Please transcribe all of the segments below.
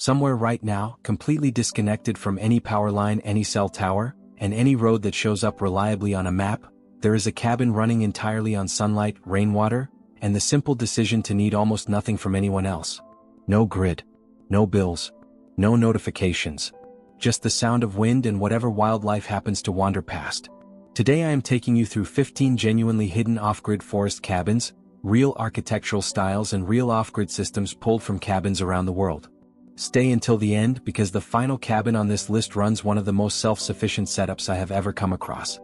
Somewhere right now, completely disconnected from any power line, any cell tower, and any road that shows up reliably on a map, there is a cabin running entirely on sunlight, rainwater, and the simple decision to need almost nothing from anyone else. No grid. No bills. No notifications. Just the sound of wind and whatever wildlife happens to wander past. Today I am taking you through 15 genuinely hidden off-grid forest cabins, real architectural styles and real off-grid systems pulled from cabins around the world. Stay until the end because the final cabin on this list runs one of the most self-sufficient setups I have ever come across.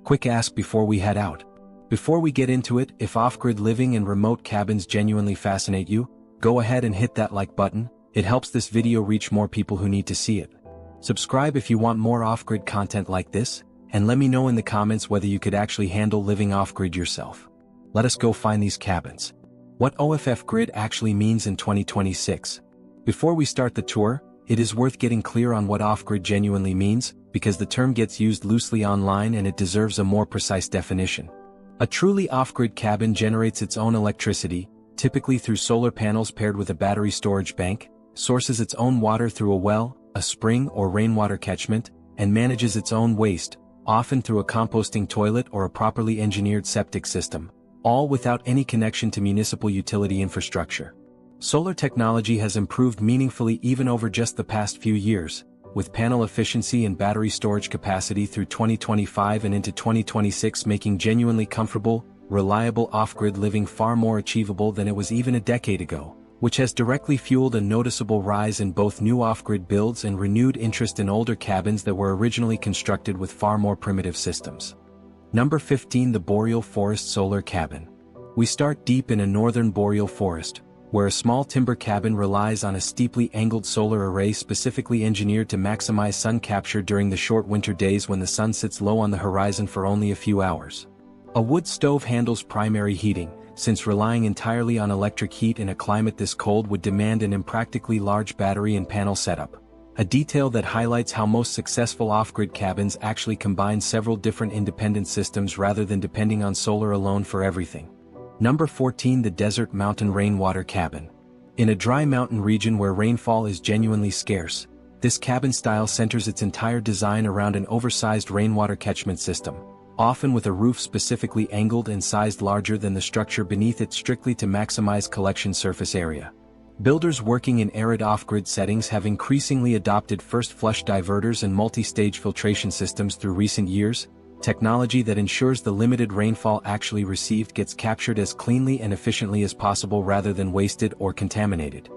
Quick ask before we head out. Before we get into it, if off-grid living and remote cabins genuinely fascinate you, go ahead and hit that like button. It helps this video reach more people who need to see it. Subscribe if you want more off-grid content like this, and let me know in the comments whether you could actually handle living off-grid yourself. Let us go find these cabins. What OFF grid actually means in 2026. Before we start the tour, it is worth getting clear on what off-grid genuinely means, because the term gets used loosely online and it deserves a more precise definition. A truly off-grid cabin generates its own electricity, typically through solar panels paired with a battery storage bank, sources its own water through a well, a spring or rainwater catchment, and manages its own waste, often through a composting toilet or a properly engineered septic system, all without any connection to municipal utility infrastructure. Solar technology has improved meaningfully even over just the past few years, with panel efficiency and battery storage capacity through 2025 and into 2026 making genuinely comfortable, reliable off-grid living far more achievable than it was even a decade ago, which has directly fueled a noticeable rise in both new off-grid builds and renewed interest in older cabins that were originally constructed with far more primitive systems. Number 15. The Boreal Forest Solar Cabin. We start deep in a northern boreal forest, where a small timber cabin relies on a steeply angled solar array specifically engineered to maximize sun capture during the short winter days when the sun sits low on the horizon for only a few hours. A wood stove handles primary heating, since relying entirely on electric heat in a climate this cold would demand an impractically large battery and panel setup. A detail that highlights how most successful off-grid cabins actually combine several different independent systems rather than depending on solar alone for everything. Number 14. The Desert Mountain Rainwater Cabin. In a dry mountain region where rainfall is genuinely scarce, this cabin style centers its entire design around an oversized rainwater catchment system, often with a roof specifically angled and sized larger than the structure beneath it strictly to maximize collection surface area. Builders working in arid off-grid settings have increasingly adopted first flush diverters and multi-stage filtration systems through recent years, technology that ensures the limited rainfall actually received gets captured as cleanly and efficiently as possible rather than wasted or contaminated.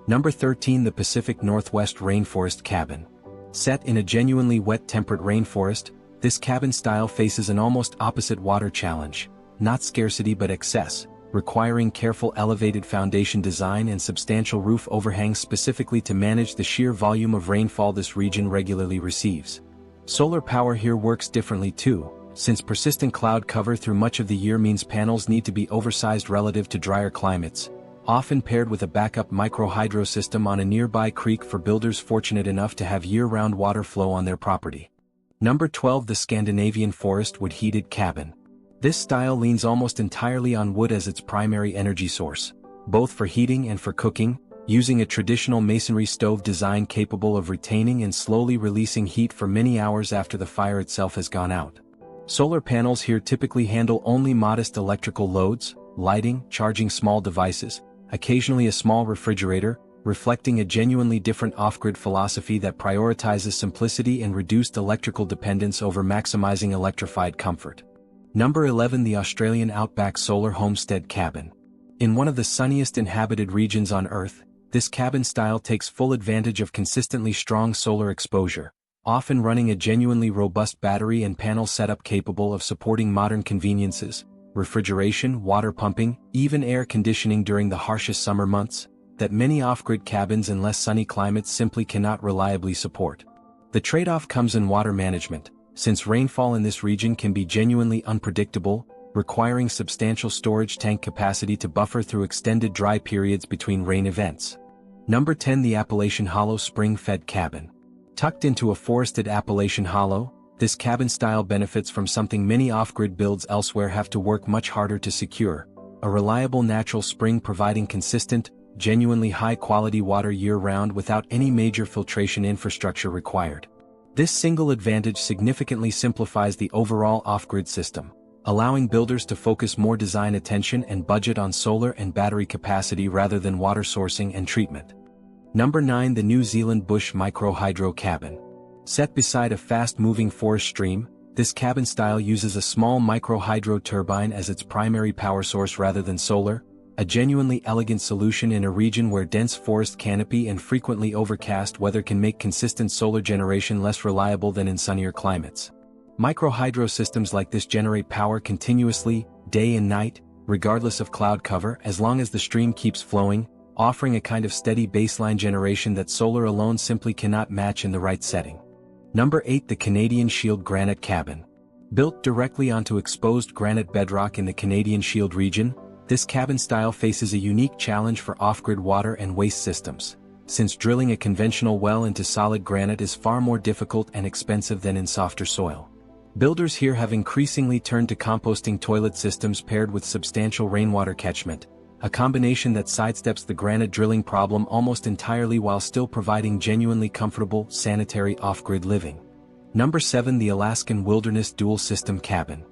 Number 13. The Pacific Northwest Rainforest Cabin. Set in a genuinely wet temperate rainforest, this cabin style faces an almost opposite water challenge, not scarcity but excess, requiring careful elevated foundation design and substantial roof overhangs specifically to manage the sheer volume of rainfall this region regularly receives. Solar power here works differently too, since persistent cloud cover through much of the year means panels need to be oversized relative to drier climates, often paired with a backup micro-hydro system on a nearby creek for builders fortunate enough to have year-round water flow on their property. Number 12. The Scandinavian Forest Wood Heated Cabin. This style leans almost entirely on wood as its primary energy source, both for heating and for cooking, using a traditional masonry stove design capable of retaining and slowly releasing heat for many hours after the fire itself has gone out. Solar panels here typically handle only modest electrical loads, lighting, charging small devices, occasionally a small refrigerator, reflecting a genuinely different off-grid philosophy that prioritizes simplicity and reduced electrical dependence over maximizing electrified comfort. Number 11. The Australian Outback Solar Homestead Cabin. In one of the sunniest inhabited regions on Earth, this cabin style takes full advantage of consistently strong solar exposure, often running a genuinely robust battery and panel setup capable of supporting modern conveniences, refrigeration, water pumping, even air conditioning during the harshest summer months, that many off-grid cabins in less sunny climates simply cannot reliably support. The trade-off comes in water management, since rainfall in this region can be genuinely unpredictable, requiring substantial storage tank capacity to buffer through extended dry periods between rain events. Number 10. The Appalachian Hollow Spring-Fed Cabin. Tucked into a forested Appalachian Hollow, this cabin style benefits from something many off-grid builds elsewhere have to work much harder to secure: a reliable natural spring providing consistent, genuinely high-quality water year-round without any major filtration infrastructure required. This single advantage significantly simplifies the overall off-grid system, allowing builders to focus more design attention and budget on solar and battery capacity rather than water sourcing and treatment. Number 9. The New Zealand Bush Micro Hydro Cabin. Set beside a fast-moving forest stream, this cabin style uses a small micro-hydro turbine as its primary power source rather than solar, a genuinely elegant solution in a region where dense forest canopy and frequently overcast weather can make consistent solar generation less reliable than in sunnier climates. Micro-hydro systems like this generate power continuously, day and night, regardless of cloud cover, as long as the stream keeps flowing, offering a kind of steady baseline generation that solar alone simply cannot match in the right setting. Number 8. The Canadian Shield Granite Cabin. Built directly onto exposed granite bedrock in the Canadian Shield region, this cabin style faces a unique challenge for off-grid water and waste systems, since drilling a conventional well into solid granite is far more difficult and expensive than in softer soil. Builders here have increasingly turned to composting toilet systems paired with substantial rainwater catchment, a combination that sidesteps the granite drilling problem almost entirely while still providing genuinely comfortable, sanitary off-grid living. Number 7. The Alaskan Wilderness Dual System Cabin.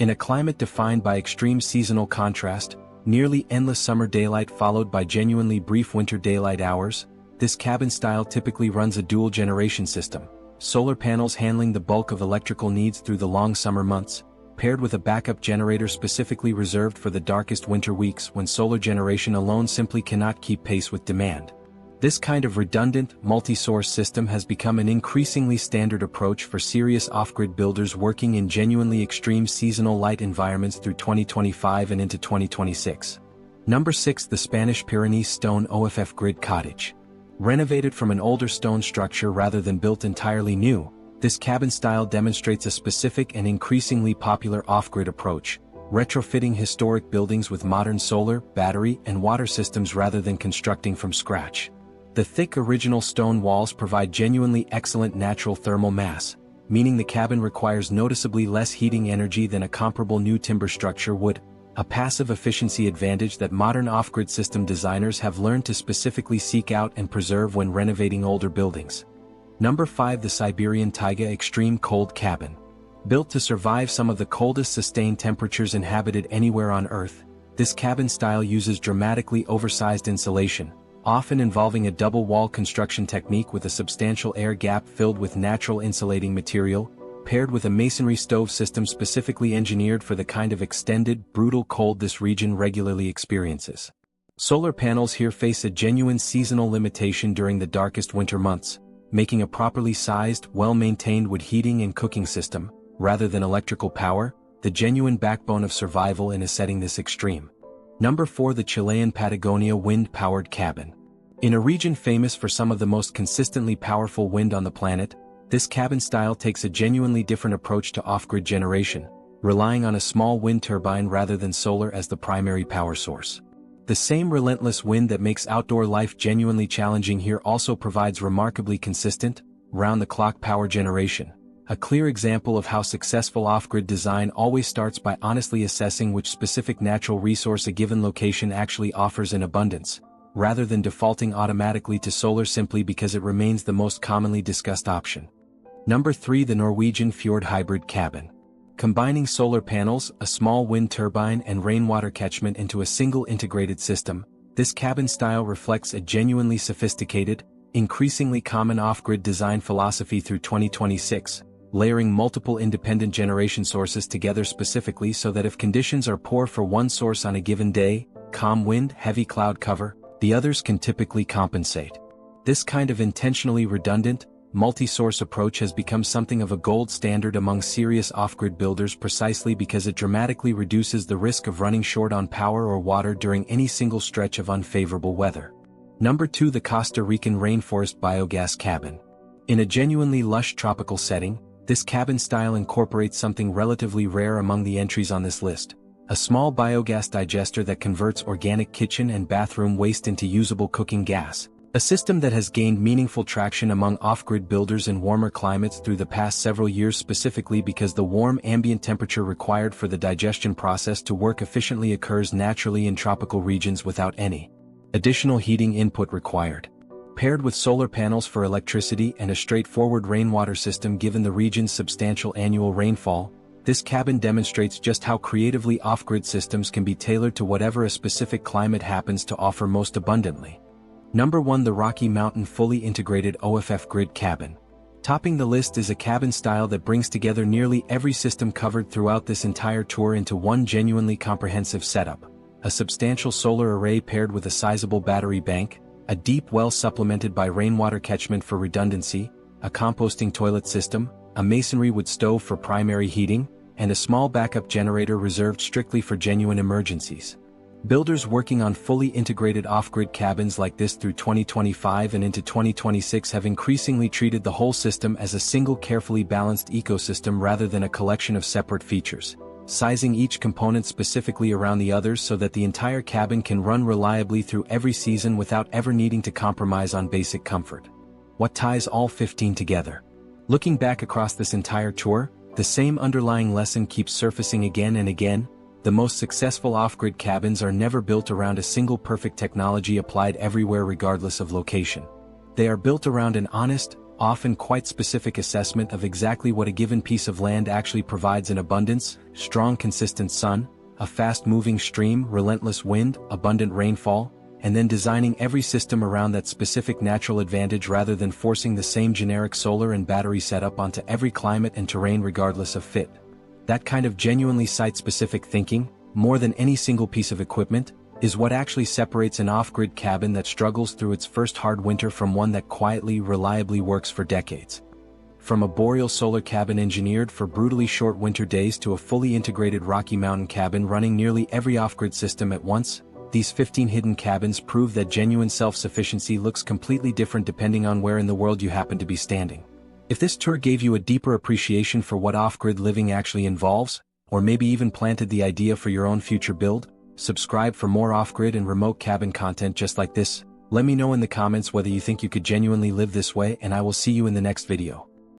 In a climate defined by extreme seasonal contrast, nearly endless summer daylight followed by genuinely brief winter daylight hours, this cabin style typically runs a dual generation system, solar panels handling the bulk of electrical needs through the long summer months, paired with a backup generator specifically reserved for the darkest winter weeks when solar generation alone simply cannot keep pace with demand. This kind of redundant, multi-source system has become an increasingly standard approach for serious off-grid builders working in genuinely extreme seasonal light environments through 2025 and into 2026. Number 6. The Spanish Pyrenees Stone OFF Grid Cottage. Renovated from an older stone structure rather than built entirely new, this cabin style demonstrates a specific and increasingly popular off-grid approach, retrofitting historic buildings with modern solar, battery, and water systems rather than constructing from scratch. The thick original stone walls provide genuinely excellent natural thermal mass, meaning the cabin requires noticeably less heating energy than a comparable new timber structure would, a passive efficiency advantage that modern off-grid system designers have learned to specifically seek out and preserve when renovating older buildings. Number 5. The Siberian Taiga Extreme Cold Cabin. Built to survive some of the coldest sustained temperatures inhabited anywhere on Earth, this cabin style uses dramatically oversized insulation, often involving a double-wall construction technique with a substantial air gap filled with natural insulating material, paired with a masonry stove system specifically engineered for the kind of extended, brutal cold this region regularly experiences. Solar panels here face a genuine seasonal limitation during the darkest winter months, making a properly sized, well-maintained wood heating and cooking system, rather than electrical power, the genuine backbone of survival in a setting this extreme. Number 4. The Chilean Patagonia Wind-Powered Cabin. In a region famous for some of the most consistently powerful wind on the planet, this cabin style takes a genuinely different approach to off-grid generation, relying on a small wind turbine rather than solar as the primary power source. The same relentless wind that makes outdoor life genuinely challenging here also provides remarkably consistent, round-the-clock power generation, a clear example of how successful off-grid design always starts by honestly assessing which specific natural resource a given location actually offers in abundance, rather than defaulting automatically to solar simply because it remains the most commonly discussed option. Number 3. The Norwegian Fjord Hybrid Cabin. Combining solar panels, a small wind turbine and rainwater catchment into a single integrated system, this cabin style reflects a genuinely sophisticated, increasingly common off-grid design philosophy through 2026, layering multiple independent generation sources together specifically so that if conditions are poor for one source on a given day, calm wind, heavy cloud cover, the others can typically compensate. This kind of intentionally redundant, multi-source approach has become something of a gold standard among serious off-grid builders precisely because it dramatically reduces the risk of running short on power or water during any single stretch of unfavorable weather. Number 2. The Costa Rican Rainforest Biogas Cabin. In a genuinely lush tropical setting, this cabin style incorporates something relatively rare among the entries on this list: a small biogas digester that converts organic kitchen and bathroom waste into usable cooking gas. A system that has gained meaningful traction among off-grid builders in warmer climates through the past several years specifically because the warm ambient temperature required for the digestion process to work efficiently occurs naturally in tropical regions without any Additional heating input required. Paired with solar panels for electricity and a straightforward rainwater system given the region's substantial annual rainfall, this cabin demonstrates just how creatively off-grid systems can be tailored to whatever a specific climate happens to offer most abundantly. Number 1. The Rocky Mountain Fully Integrated OFF Grid Cabin. Topping the list is a cabin style that brings together nearly every system covered throughout this entire tour into one genuinely comprehensive setup. A substantial solar array paired with a sizable battery bank, a deep well supplemented by rainwater catchment for redundancy, a composting toilet system, a masonry wood stove for primary heating, and a small backup generator reserved strictly for genuine emergencies. Builders working on fully integrated off-grid cabins like this through 2025 and into 2026 have increasingly treated the whole system as a single carefully balanced ecosystem rather than a collection of separate features, sizing each component specifically around the others so that the entire cabin can run reliably through every season without ever needing to compromise on basic comfort. What ties all 15 together? Looking back across this entire tour, the same underlying lesson keeps surfacing again and again. The most successful off-grid cabins are never built around a single perfect technology applied everywhere regardless of location. They are built around an honest, often quite specific assessment of exactly what a given piece of land actually provides in abundance: strong consistent sun, a fast-moving stream, relentless wind, abundant rainfall, and then designing every system around that specific natural advantage rather than forcing the same generic solar and battery setup onto every climate and terrain regardless of fit. That kind of genuinely site-specific thinking, more than any single piece of equipment, is what actually separates an off-grid cabin that struggles through its first hard winter from one that quietly, reliably works for decades. From a boreal solar cabin engineered for brutally short winter days to a fully integrated Rocky Mountain cabin running nearly every off-grid system at once, these 15 hidden cabins prove that genuine self-sufficiency looks completely different depending on where in the world you happen to be standing. If this tour gave you a deeper appreciation for what off-grid living actually involves, or maybe even planted the idea for your own future build, subscribe for more off-grid and remote cabin content just like this. Let me know in the comments whether you think you could genuinely live this way, and I will see you in the next video.